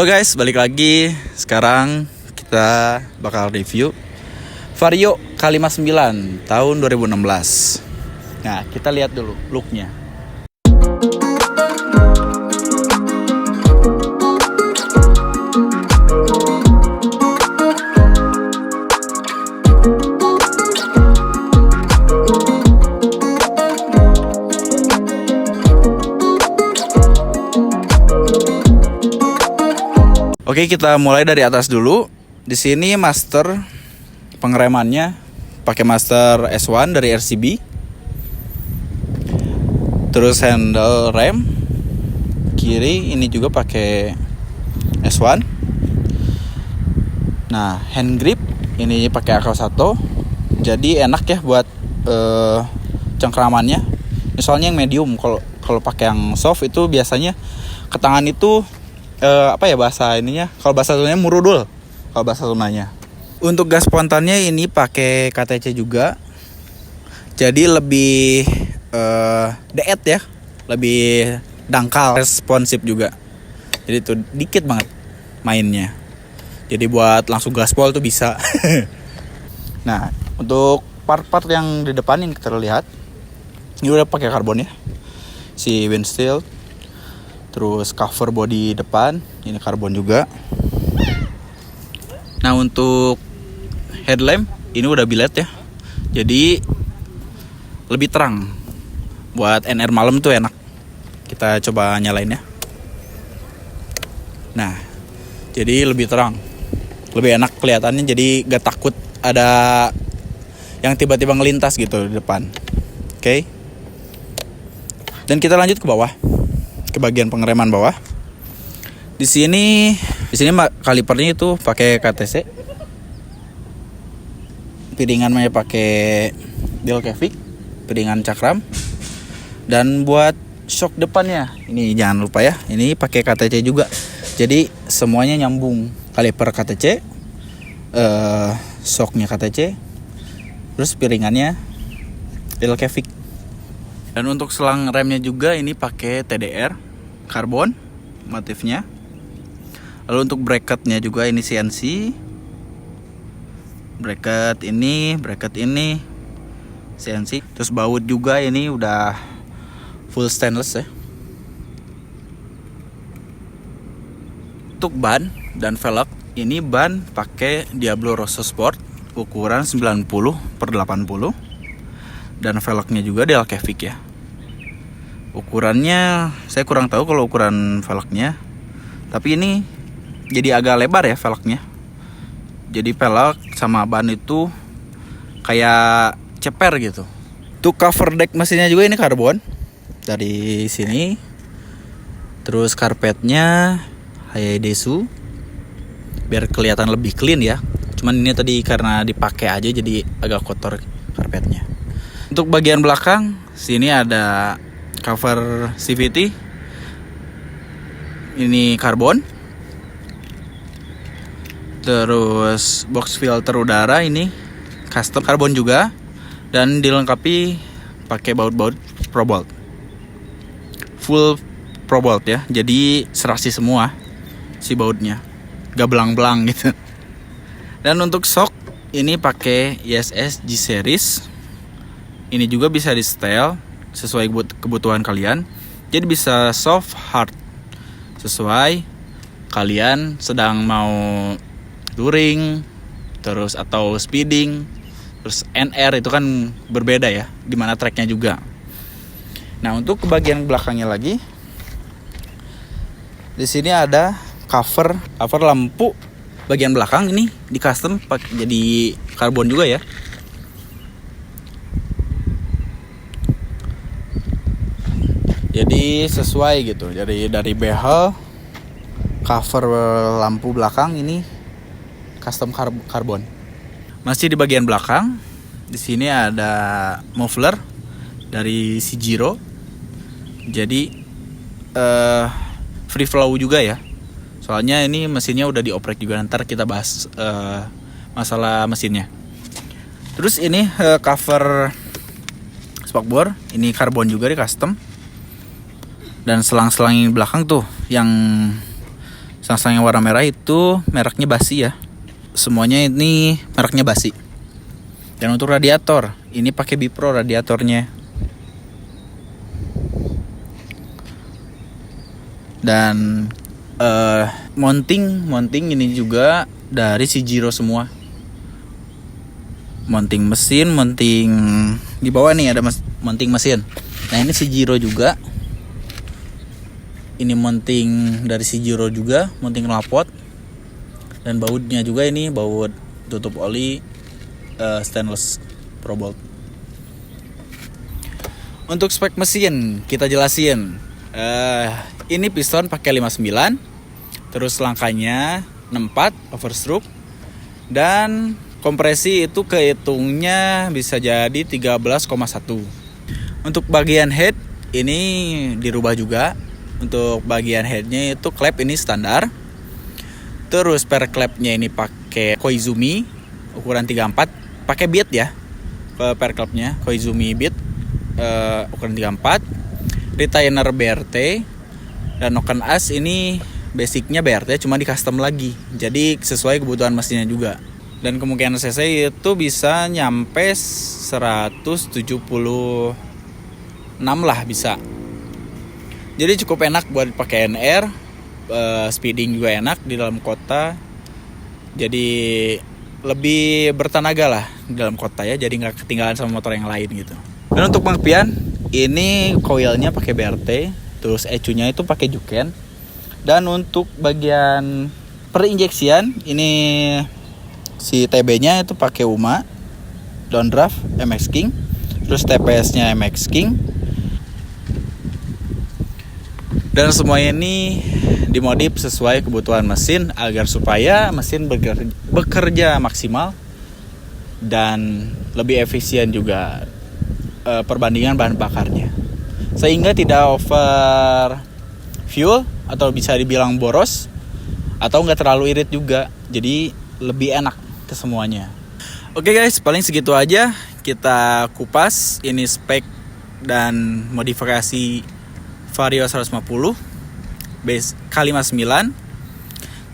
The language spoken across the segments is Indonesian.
Halo guys, balik lagi. Sekarang kita bakal review Vario K59 tahun 2016. Nah, kita lihat dulu looknya. Oke, kita mulai dari atas dulu. Di sini master pengeremannya pakai master S1 dari RCB. Terus handle rem kiri ini juga pakai S1. Nah, hand grip ini pakai Akawasato. Jadi enak ya buat cengkramannya. Misalnya yang medium, kalau pakai yang soft itu biasanya ke tangan itu apa ya bahasa ininya? Kalau bahasa Sundanya murudul. Kalau bahasa Sundanya. Untuk gas spontannya ini pakai KTC juga. Jadi lebih deet ya, lebih dangkal, responsif juga. Jadi itu dikit banget mainnya. Jadi buat langsung gaspol tuh bisa. Nah, untuk part-part yang di depan yang terlihat ini udah pakai karbon ya. Si windshield, terus cover body depan ini karbon juga. Nah, untuk headlamp ini udah billet ya, jadi lebih terang. Buat NR malam tuh enak. Kita coba nyalain ya. Nah, jadi lebih terang, lebih enak kelihatannya. Jadi gak takut ada yang tiba-tiba ngelintas gitu di depan. Oke. Dan kita lanjut ke bawah, ke bagian pengereman bawah. Di sini kalipernya itu pakai KTC. Piringannya pakai Delcavic, piringan cakram. Dan buat shock depannya ini jangan lupa ya, ini pakai KTC juga. Jadi semuanya nyambung. Kaliper KTC, shocknya KTC, terus piringannya Delcavic. Dan untuk selang remnya juga ini pakai TDR karbon motifnya. Lalu untuk bracketnya juga ini CNC. Bracket ini CNC. Terus baut juga ini udah full stainless ya. Untuk ban dan velg ini ban pakai Diablo Rosso Sport ukuran 90/80. Dan velgnya juga Delcavic ya. Ukurannya saya kurang tahu kalau ukuran velgnya, tapi ini jadi agak lebar ya velgnya. Jadi velg sama ban itu kayak ceper gitu. Untuk cover deck mesinnya juga ini karbon dari sini. Terus karpetnya Hayadesu biar kelihatan lebih clean ya. Cuman ini tadi karena dipakai aja jadi agak kotor karpetnya. Untuk bagian belakang sini ada cover CVT. Ini karbon. Terus box filter udara ini custom karbon juga. Dan dilengkapi pakai baut-baut Probolt. Full Probolt ya. Jadi serasi semua si bautnya. Gak belang-belang gitu. Dan untuk shock ini pakai ISS G series. Ini juga bisa di setel sesuai kebutuhan kalian. Jadi bisa soft, hard, sesuai kalian sedang mau touring, terus atau speeding. Terus NR itu kan berbeda ya, dimana tracknya juga. Nah, untuk ke bagian belakangnya lagi, di sini ada cover lampu bagian belakang ini di custom jadi karbon juga ya. Jadi sesuai gitu. Jadi dari behel cover lampu belakang ini custom karbon. Masih di bagian belakang, di sini ada muffler dari Shijiro. Jadi free flow juga ya. Soalnya ini mesinnya udah dioprek juga. Ntar kita bahas masalah mesinnya. Terus ini cover spakbor, ini karbon juga di custom. Dan selang-selang yang belakang tuh yang Sang-sang yang warna merah itu mereknya Basi ya. Semuanya ini mereknya Basi. Dan untuk radiator, ini pakai Bipro radiatornya. Dan mounting ini juga dari Shijiro semua. Mounting mesin, mounting di bawah nih ada mounting mesin. Nah ini Shijiro juga. Ini mounting dari Shijiro juga, mounting knalpot. Dan bautnya juga ini baut tutup oli stainless Pro Bolt. Untuk spek mesin kita jelasin. Ini piston pakai 59, terus langkahnya 64 overstroke, dan kompresi itu kehitungnya bisa jadi 13,1. Untuk bagian head ini dirubah juga. Untuk bagian headnya itu klep ini standar. Terus per klepnya ini pakai Koizumi ukuran 34, pakai bit ya. Per klepnya Koizumi bit ukuran 34. Retainer BRT. Dan noken as ini basicnya BRT cuma di custom lagi. Jadi sesuai kebutuhan mesinnya juga. Dan kemungkinan cc itu bisa nyampe 176 lah bisa. Jadi cukup enak buat pakai NR, speeding juga enak di dalam kota. Jadi lebih bertenaga lah di dalam kota ya. Jadi nggak ketinggalan sama motor yang lain gitu. Dan untuk penggepian ini coilnya pakai BRT. Terus ECU-nya itu pakai Juken. Dan untuk bagian perinjeksian ini si TB-nya itu pakai UMA, downdraft MX King, terus TPS-nya MX King. Dan semuanya ini dimodif sesuai kebutuhan mesin agar supaya mesin bekerja maksimal dan lebih efisien juga perbandingan bahan bakarnya. Sehingga tidak over fuel atau bisa dibilang boros atau nggak terlalu irit juga. Jadi lebih enak ke semuanya. Oke guys, paling segitu aja kita kupas ini spek dan modifikasi Vario 150 base K59.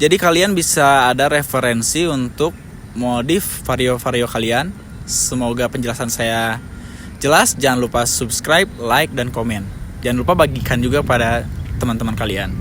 Jadi kalian bisa ada referensi untuk modif Vario kalian. Semoga penjelasan saya jelas. Jangan lupa subscribe, like, dan komen. Jangan lupa bagikan juga pada teman-teman kalian.